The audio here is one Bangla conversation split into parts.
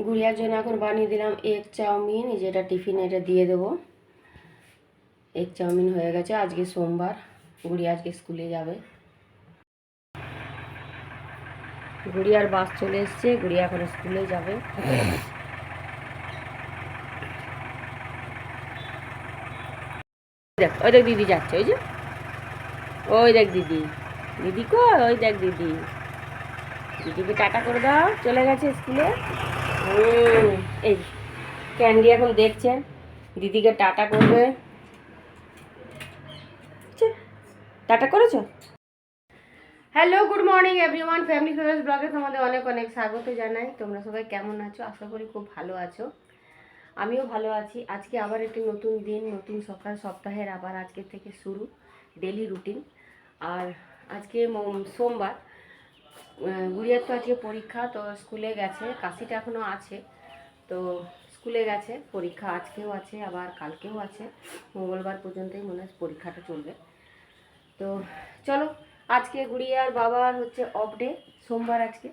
গুড়িয়ার জন্য এখন বানিয়ে দিলাম এগ চাউমিন, যেটা টিফিনে এটা দিয়ে দেবো। এগ চাউমিন হয়ে গেছে। আজকে সোমবার, গুড়িয়া আজকে স্কুলে যাবে। গুড়িয়ার বাস চলে এসছে, গুড়িয়া এখন স্কুলে যাবে। দেখ ওই দেখ দিদি যাচ্ছে, ওই যে ওই দেখ দিদি, দিদি কই, ওই দেখ দিদি, দিদিকে টাটা করে দাও, চলে গেছে স্কুলে। এই ক্যান্ডি এখন দেখছেন দিদিকে টাটা করবে। টাটা করেছো? Hello, good morning everyone, family favourite ব্লগে তোমাদের অনেক অনেক স্বাগত জানাই। তোমরা সবাই কেমন আছো? আশা করি খুব ভালো আছো। আমিও ভালো আছি। আজকে আবার একটি নতুন দিন, নতুন সকাল, সপ্তাহের আবার আজকে থেকে শুরু ডেলি রুটিন। আর আজকে সোমবার, গুড়িয়ার তো আজকে পরীক্ষা, তো স্কুলে গেছে। কাশিটা এখনও আছে, তো স্কুলে গেছে। পরীক্ষা আজকেও আছে, আবার কালকেও আছে। মঙ্গলবার পর্যন্তই মনে হয় পরীক্ষাটা চলবে। তো চলো, আজকে গুড়িয়ার বাবার হচ্ছে অফ ডে, সোমবার আজকে,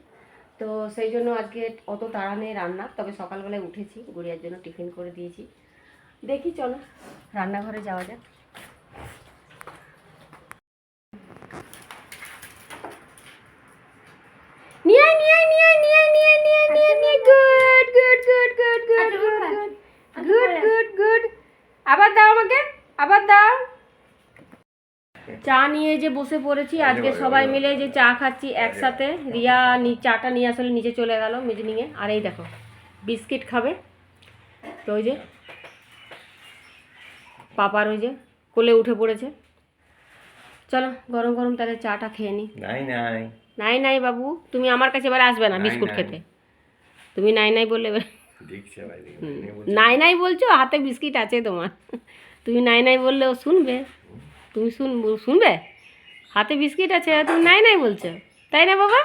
তো সেই জন্য আজকে অত তাড়া নেই রান্না। তবে সকালবেলায় উঠেছি, গুড়িয়ার জন্য টিফিন করে দিয়েছি। দেখি চলো রান্নাঘরে যাওয়া যাক। আবার দাও আমাকে, আবার দাও। চা নিয়ে যে বসে পড়েছি আজকে সবাই মিলে, যে চা খাচ্ছি একসাথে। রিয়া চাটা নিয়ে আসলে নিচে চলে গেল মিজনিংয়ে। আর এই দেখো বিস্কিট খাবে, তো ওই যে পাপার ওই যে কোলে উঠে পড়েছে। চলো গরম গরম তাহলে চাটা খেয়ে নি। নাই নাই নাই নাই বাবু, তুমি আমার কাছে এবার আসবে না বিস্কুট খেতে। তুমি নাই নাই বললে নাই নাই বলছো, হাতে বিস্কিট আছে তোমার। তুমি নাই নাই বললে ও শুনবে? তুমি শুনবে? হাতে বিস্কিট আছে, তুমি নাই নাই বলছো, তাই না বাবা?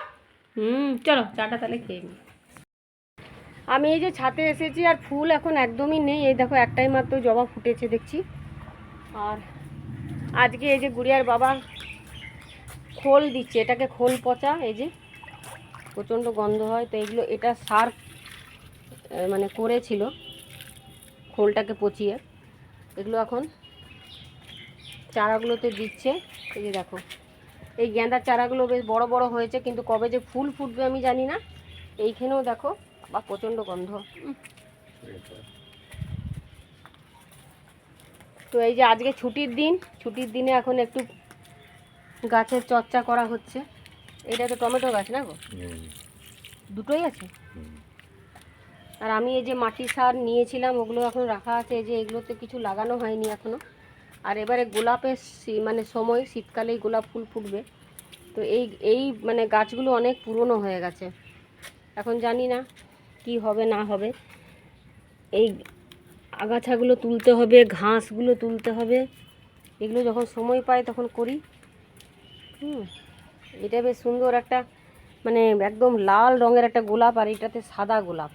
চলো চাটা তাহলে খেয়ে নি। আমি এই যে ছাদে এসেছি, আর ফুল এখন একদমই নেই। এই দেখো একটাই মাত্র জবা ফুটেছে দেখছি। আর আজকে এই যে গুড়িয়ার বাবা খোল দিচ্ছে, এটাকে খোল পচা, এই যে প্রচণ্ড গন্ধ হয়, তো এগুলো এটা সার মানে করেছিল খোলটাকে পচিয়ে, এগুলো এখন চারাগুলোতে দিচ্ছে। এই যে দেখো এই গেঁদার চারাগুলো বেশ বড় বড় হয়েছে, কিন্তু কবে যে ফুল ফুটবে আমি জানি না। এইখানেও দেখো বা প্রচণ্ড গন্ধ। তো এই যে আজকে ছুটির দিন, ছুটির দিনে এখন একটু গাছের চর্চা করা হচ্ছে। এটা তো টমেটো গাছ না গো? দুটোই আছে। আর আমি এই যে মাটি সার নিয়েছিলাম, ওগুলো এখন রাখা আছে। এই যে এগুলোতে কিছু লাগানো হয়নি এখনও। আর এবারে গোলাপের মানে সময়, শীতকালেই গোলাপ ফুল ফুটবে। তো এই এই মানে গাছগুলো অনেক পুরনো হয়ে গেছে, এখন জানি না কি হবে না হবে। এই আগাছাগুলো তুলতে হবে, ঘাসগুলো তুলতে হবে, এগুলো যখন সময় পাই তখন করি। এটা বেশ সুন্দর একটা মানে একদম লাল রঙের একটা গোলাপ, আর এটাতে সাদা গোলাপ,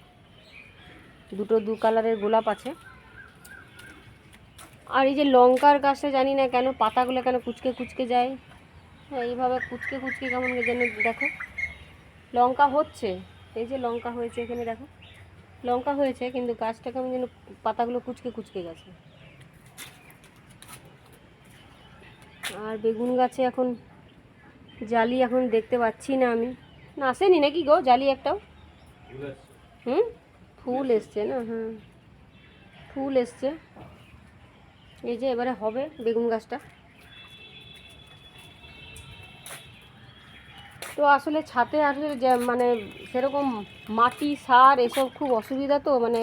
দু কালারের গোলাপ আছে। আর এই যে লঙ্কার গাছটা জানি না কেন পাতাগুলো কেন কুচকে কুচকে যায়। হ্যাঁ, এইভাবে কুচকে কুচকে কেমন যেন, দেখো লঙ্কা হচ্ছে, এই যে লঙ্কা হয়েছে এখানে, দেখো লঙ্কা হয়েছে, কিন্তু গাছটা কেমন যেন পাতাগুলো কুচকে কুচকে গেছে। আর বেগুন গাছে এখন জালি এখন দেখতে পাচ্ছি না আমি। না আসেনি নাকি গো জালি একটাও? ফুল এসছে না? হ্যাঁ ফুল এসছে। এই যে এবারে হবে বেগুন গাছটা। তো আসলে ছাদে আসলে মানে সেরকম মাটি সার এসব খুব অসুবিধা, তো মানে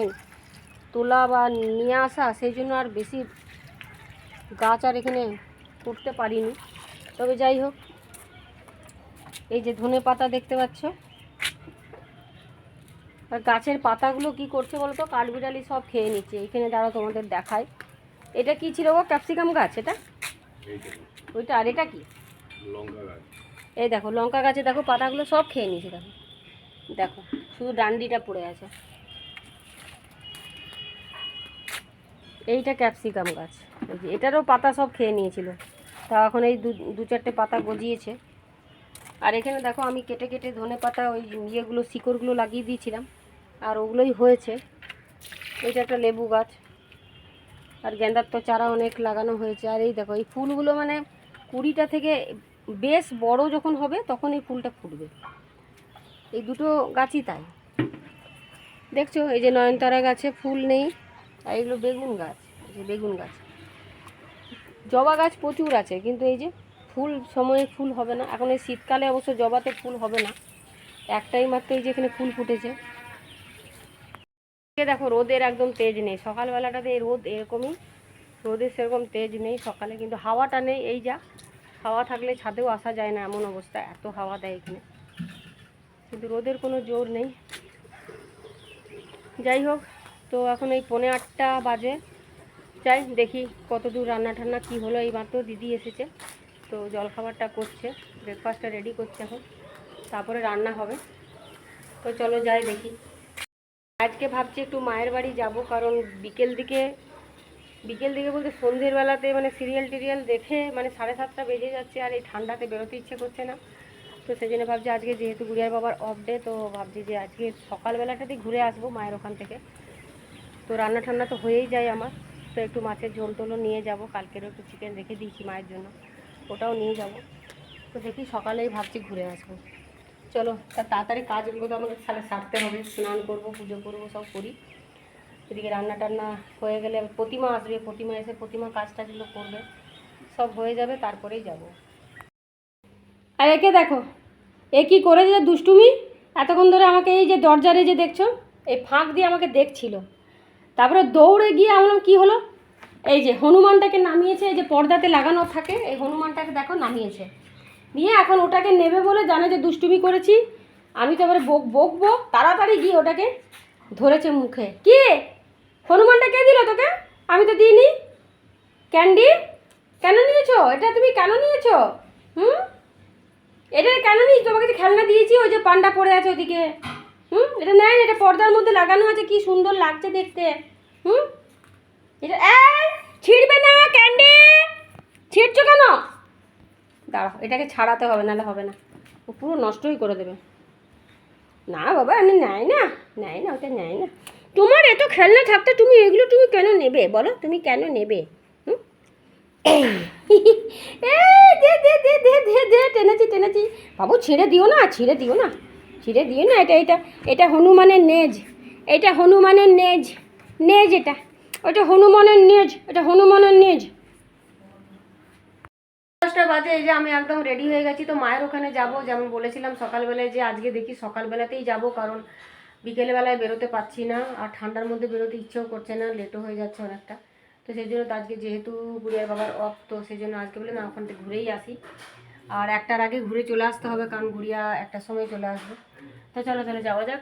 তোলা বা নিয়ে আসা, সেই জন্য আর বেশি গাছ আর এখানে করতে পারিনি। তবে যাই হোক, এই যে ধনে পাতা দেখতে পাচ্ছ, আর গাছের পাতাগুলো কি করছে বলো তো, কাঠবিড়ালি সব খেয়ে নিচ্ছে। এখানে দাঁড়াও তোমাদের দেখায়। এটা কি ছিল গো? ক্যাপসিকাম গাছ এটা? ওইটা। আর এটা কি? লঙ্কা গাছ। এই দেখো লঙ্কা গাছে দেখো পাতাগুলো সব খেয়ে নিয়েছে। দেখো দেখো শুধু ডান্ডিটা পড়ে আছে। এইটা ক্যাপসিকাম গাছ, এই যে এটারও পাতা সব খেয়ে নিয়েছিল। তা এখন এই দু চারটে পাতা গজিয়েছে। আর এখানে দেখো আমি কেটে কেটে ধনেপাতা ওই ইয়েগুলো শিকড়গুলো লাগিয়ে দিয়েছিলাম, আর ওগুলোই হয়েছে। এটা একটা লেবু গাছ, আর গেন্দার তো চারা অনেক লাগানো হয়েছে। আর এই দেখো এই ফুলগুলো মানে কুড়িটা থেকে বেশ বড় যখন হবে তখন এই ফুলটা ফুটবে। এই দুটো গাছই তাই দেখছো। এই যে নয়নতারা গাছে ফুল নেই, আর এগুলো বেগুন গাছ, এই যে বেগুন গাছ। জবা গাছ প্রচুর আছে, কিন্তু এই যে ফুল সময়ে ফুল হবে না। এখন এই শীতকালে অবশ্য জবাতে ফুল হবে না, একটাই মাত্র এই যে এখানে ফুল ফুটেছে। দেখো রোদের একদম তেজ নেই, সকালবেলাটাতে এই রোদ এরকমই, রোদের সেরকম তেজ নেই সকালে, কিন্তু হাওয়াটা নেই। এই যা হাওয়া থাকলে ছাদেও আসা যায় না, এমন অবস্থা, এত হাওয়া দেয় এখানে, কিন্তু রোদের কোনো জোর নেই। যাই হোক, তো এখন এই 8:45 বাজে, যাই দেখি কত দূর রান্না টান্না কী হলো। এই মাত্র দিদি এসেছে, তো জলখাবারটা করছে, ব্রেকফাস্টটা রেডি করছে এখন, তারপরে রান্না হবে। তো চলো যাই দেখি। আজকে ভাবছি একটু মায়ের বাড়ি যাব, কারণ বিকেল দিকে বলতে সন্ধ্যের বেলাতে মানে সিরিয়াল টিরিয়াল দেখে মানে 7:30 বেজে যাচ্ছে, আর এই ঠান্ডাতে বেরোতে ইচ্ছে করছে না। তো সেই জন্য ভাবছি আজকে যেহেতু গুড়িয়ার বাবার অফ ডে, তো ভাবছি যে আজকে সকালবেলাটাতেই ঘুরে আসবো মায়ের ওখান থেকে। তো রান্না ঠান্না তো হয়েই যায় আমার, তো একটু মাছের ঝোল টোলও নিয়ে যাব, কালকেরও একটু চিকেন রেখে দিয়েছি মায়ের জন্য, ওটাও নিয়ে যাব। তো দেখি সকালেই ভাবছি ঘুরে আসবো। চলো তাড়াতাড়ি কাজগুলো তো আমাকে তাহলে সারতে হবে, স্নান করবো, পুজো করবো, সব করি। এদিকে রান্না টান্না হয়ে গেলে প্রতিমা আসবে, প্রতিমা এসে প্রতিমা কাজ টাজগুলো করবে, সব হয়ে যাবে, তারপরেই যাব। আর একে দেখো, এ কী করেছে দুষ্টুমি, এতক্ষণ ধরে আমাকে এই যে দরজারে যে দেখছো এই ফাঁক দিয়ে আমাকে দেখছিল, তারপরে দৌড়ে গিয়ে আমার কী হলো, এই যে হনুমানটাকে নামিয়েছে, এই যে পর্দাতে লাগানো থাকে এই হনুমানটাকে দেখো নামিয়েছে, নিয়ে এখন ওটাকে নেবে বলে জানে যে দুষ্টুমি করেছি, আমি তো এবারে বকবো, তাড়াতাড়ি গিয়ে ওটাকে ধরেছে মুখে। কি হনুমানটা কে দিল তোকে? আমি তো দিইনি। ক্যান্ডি কেন নিয়েছো এটা? তুমি কেন নিয়েছো? এটা কেন নিয়েছি? তোমাকে যে খেলনা দিয়েছি, ওই যে পান্ডা পড়ে আছে ওদিকে, এটা নেয়, এটা পর্দার মধ্যে লাগানো আছে, কি সুন্দর লাগছে দেখতে। এটা ছিঁড়বে না ক্যান্ডি, ছিঁড়ছো কেন? দাঁড়াও, এটাকে ছাড়াতে হবে, নাহলে হবে না, ও পুরো নষ্টই করে দেবে। না বাবা, আমি নেয় না, ওটা নেয় না। তোমার এত খেলনা থাকতে তুমি এগুলো তুমি কেন নেবে বলো? তুমি কেন নেবে? টেনেছি বাবু, ছেড়ে দিও না। এটা হনুমানের নেজ, এটা হনুমানের নেজ, এটা ওটা হনুমানের নেজ, এটা হনুমানের নেজ। 10টা বাজে, এই যে আমি একদম রেডি হয়ে গেছি। তো মায়ের ওখানে যাব, যেমন বলেছিলাম সকালবেলায়, যে আজকে দেখি সকালবেলাতেই যাব, কারণ বিকেলবেলায় বেরোতে পারছি না, আর ঠান্ডার মধ্যে বেরোতে ইচ্ছেও করছে না, লেটও হয়ে যাচ্ছে অনেকটা। তো সেই জন্য তো আজকে যেহেতু গুড়িয়ার বাবার অফ, তো সেই জন্য আজকে বলে না ওখান থেকে ঘুরেই আসি, আর 1টার আগে ঘুরে চলে আসতে হবে, কারণ গুড়িয়া 1টার সময় চলে আসবে। তো চলো তাহলে যাওয়া যাক।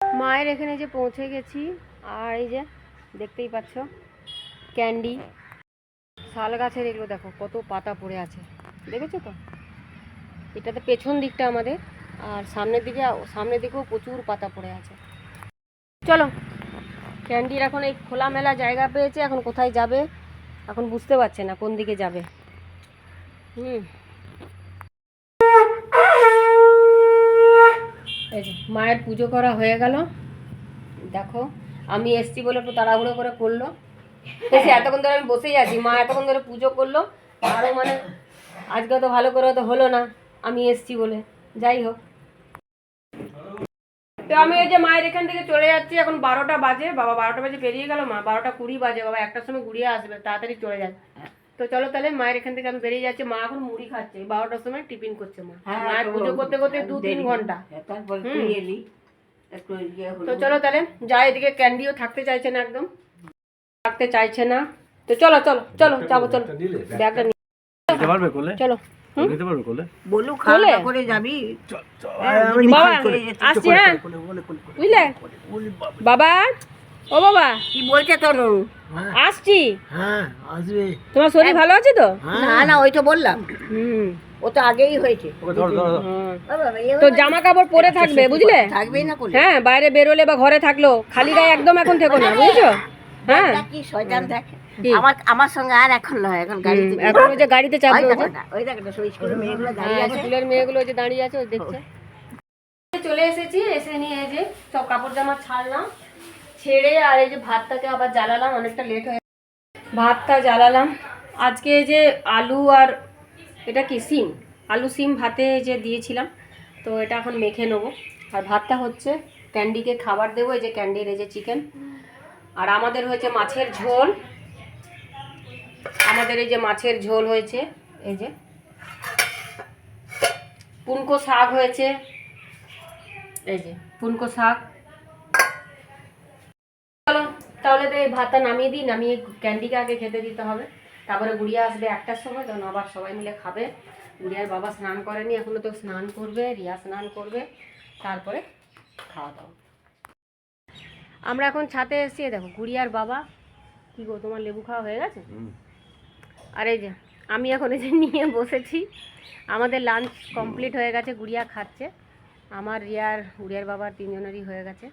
মায়ের এখানে যে পৌঁছে গেছি, আর এই যে দেখতেই পাচ্ছ ক্যান্ডি, শাল গাছের এগুলো দেখো কত পাতা পড়ে আছে, দেখেছো তো? এটাতে পেছন দিকটা আমাদের, আর সামনের দিকেও প্রচুর পাতা পড়ে আছে। চলো, ক্যান্ডির এখন এই খোলামেলা জায়গা পেয়েছে, এখন কোথায় যাবে এখন বুঝতে পারছে না কোন দিকে যাবে। এই যে মায়ের পুজো করা হয়ে গেল, দেখো আমি এসছি বলে একটু তাড়াহুড়ো করে করলো, এসে এতক্ষণ ধরে আমি বসেই আছি, মা এতক্ষণ ধরে পুজো করলো, আরও মানে আজকে তো ভালো করে তো হলো না, আমি এসছি বলে। যাই হোক, তো আমি এই যে মায়ের এখান থেকে চলে যাচ্ছি, এখন 12টা বাজে, বাবা 12টা বাজে পেরিয়ে গেল, মা 12টা 20 বাজে, বাবা 1টার সময় ঘুরিয়ে আসবে, তাড়াতাড়ি চলে যায়। তো চলো তাহলে মায়ের এখান থেকে আমি বেরিয়ে যাচ্ছি। মা এখন মুড়ি খাচ্ছে, 12টার সময় টিফিন করছে মা, মায়ের পুজো করতে করতে 2-3 ঘন্টা। তো চলো তাহলে যাই, এদিকে ক্যান্ডিও থাকতে চাইছে না, একদম থাকতে চাইছে না। তো চলো চলো চলো যাবো, চলো ব্যাগটা নিয়ে চলো। আসছি, হ্যাঁ বুঝলে বাবা, ও বাবা কি বলছে তোর? আসছি। হ্যাঁ আসবে। তোমার শরীর ভালো আছে তো? না ওই তো বললাম, ও তো আগেই হয়েছে। তো জামা কাপড় পরে থাকবে, বুঝলে? থাকবেই না, হ্যাঁ, বাইরে বেরোলে বা ঘরে থাকলো খালি গায়ে একদম এখন থেকো না, বুঝছো? হ্যাঁ কি শয়তান দেখে। কি? আমার সঙ্গে আর এখন নয়, এখন গাড়িতে এখন ওই যে গাড়িতে চাপবে ওই ওই যে। দেখো না, ওই দেখো না, সই করে মেয়েগুলো দাঁড়িয়ে হ্যাঁ, আছে। স্কুলের মেয়েগুলো ওই যে দাঁড়িয়ে আছে, ওই দেখছে। চলে এসেছি, এসে নিয়ে এই যে সব কাপড় জামা ছাড়লাম, ছেড়ে আর এই যে ভাতটাকে আবার জ্বালালাম, অনেকটা লেট হয়ে ভাতটা জ্বালালাম। আজকে এই যে আলু আর এটা কি সিম, আলু সিম ভাতে যে দিয়েছিলাম, তো এটা এখন মেখে নেবো। আর ভাতটা হচ্ছে ক্যান্ডিকে খাবার দেবো, এই যে ক্যান্ডির এই যে চিকেন। আর আমাদের হয়েছে মাছের ঝোল, আমাদের এই যে মাছের ঝোল হয়েছে, এই যে পুনকো শাক হয়েছে, এই যে পুনকো শাক। চলো তাহলে তো এই ভাতটা নামিয়ে দিই, নামিয়ে ক্যান্ডিকে আগে খেতে দিতে হবে, তারপরে গুড়িয়া আসবে 1টার সময়, তখন আবার সবাই মিলে খাবে। গুড়িয়ার বাবা স্নান করেনি এখনো, তো স্নান করবে, রিয়া স্নান করবে, তারপরে খাওয়া দাওয়া। আমরা এখন ছাদে এসেছি, দেখো গুড়িয়ার বাবা। কি গো, তোমার লেবু খাওয়া হয়ে গেছে? আর এই যে আমি এখন এই যে নিয়ে বসেছি, আমাদের লাঞ্চ কমপ্লিট হয়ে গেছে, গুড়িয়া খাচ্ছে, আমার রিয়ার গুড়িয়ার বাবার 3জনেরই হয়ে গেছে।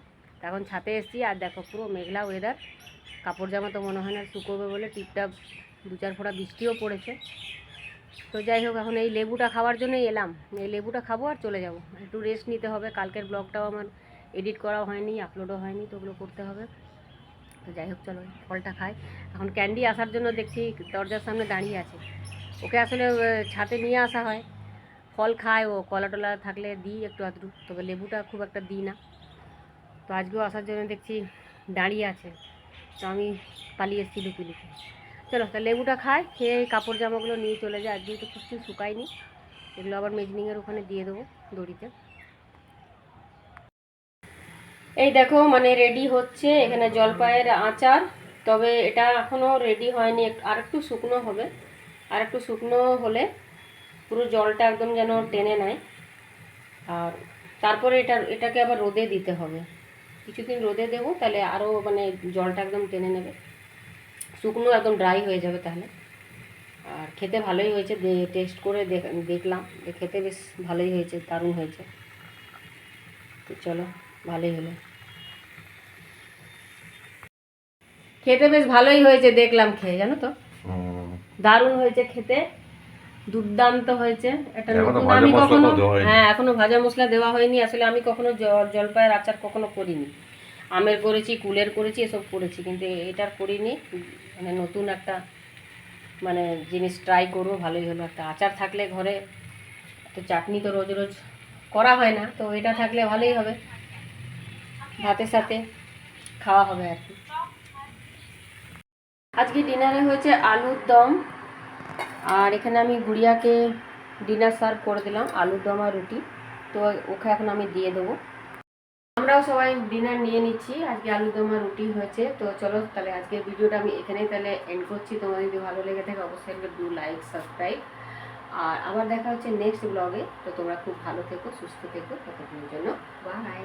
এখন ছাদে এসেছি, আর দেখো পুরো মেঘলা ওয়েদার, কাপড় জামা তো মনে হয় না শুকোবে বলে, টিপটাপ 2-4 ফোঁটা বৃষ্টিও পড়েছে। তো যাই হোক, এখন এই লেবুটা খাওয়ার জন্যই এলাম, এই লেবুটা খাবো আর চলে যাব, একটু রেস্ট নিতে হবে, কালকের ব্লগটাও আমার এডিট করাও হয়নি, আপলোডও হয়নি, তো ওগুলো করতে হবে। তো যাই হোক, চলো ফলটা খাই। এখন ক্যান্ডি আসার জন্য দেখছি দরজার সামনে দাঁড়িয়ে আছে, ওকে আসলে ছাদে নিয়ে আসা হয়, ফল খায় ও, কলা টলা থাকলে দিই একটু আধটু, তবে লেবুটা খুব একটা দিই না। তো আজকেও আসার জন্য দেখছি দাঁড়িয়ে আছে, তো আমি পালিয়ে এসেছি লুকি লুকি। চলো তা লেবুটা খাই, খেয়ে এই কাপড় জামাগুলো নিয়ে চলে যায়, আজকে তো কিছু শুকায়নি, এগুলো আবার মেজনিংয়ের ওখানে দিয়ে দেবো দড়িতে। এই দেখো মানে রেডি হচ্ছে এখানে জলপাইয়ের আচার, তবে এটা এখনও রেডি হয়নি, আর একটু শুকনো হবে, আর একটু শুকনো হলে পুরো জলটা একদম যেন টেনে নেয়। আর তারপরে এটাকে আবার রোদে দিতে হবে, কিছুদিন রোদে দেবো, তাহলে আরও মানে জলটা একদম টেনে নেবে, শুকনো একদম ড্রাই হয়ে যাবে তাহলে। আর খেতে ভালোই হয়েছে, টেস্ট করে দেখলাম, খেতে বেশ ভালোই হয়েছে, দারুণ হয়েছে। তো চলো, ভালোই হলো, খেতে বেশ ভালোই হয়েছে, দেখলাম খেয়ে, জানো তো দারুণ হয়েছে খেতে, দুর্দান্ত হয়েছে। এটা নতুন, আমি কখনো, হ্যাঁ এখনো ভাজা মশলা দেওয়া হয়নি, আসলে আমি কখনো জলপাইয়ের আচার কখনো করিনি, আমের করেছি, কুলের করেছি, এসব করেছি, কিন্তু এটার করিনি, মানে নতুন একটা মানে জিনিস ট্রাই করবো, ভালোই হলো। একটা আচার থাকলে ঘরে, তো চাটনি তো রোজ রোজ করা হয় না, তো এটা থাকলে ভালোই হবে, ভাতের সাথে খাওয়া হবে আর কি। আজকে ডিনারে হয়েছে আলুর দম, আর এখানে আমি গুড়িয়াকে ডিনার সার্ভ করে দিলাম, আলুর দম আর রুটি, তো ওকে এখন আমি দিয়ে দেবো। আমরাও সবাই ডিনার নিয়ে নিচ্ছি, আজকে আলুর দম আর রুটি হয়েছে। তো চলো তাহলে আজকের ভিডিওটা আমি এখানেই তাহলে এন্ড করছি, তোমাদের যদি ভালো লেগে থাকে অবশ্যই ডু লাইক সাবস্ক্রাইব, আর আবার দেখা হচ্ছে নেক্সট ব্লগে। তো তোমরা খুব ভালো থেকো, সুস্থ থেকো, ততক্ষণের জন্য বাই।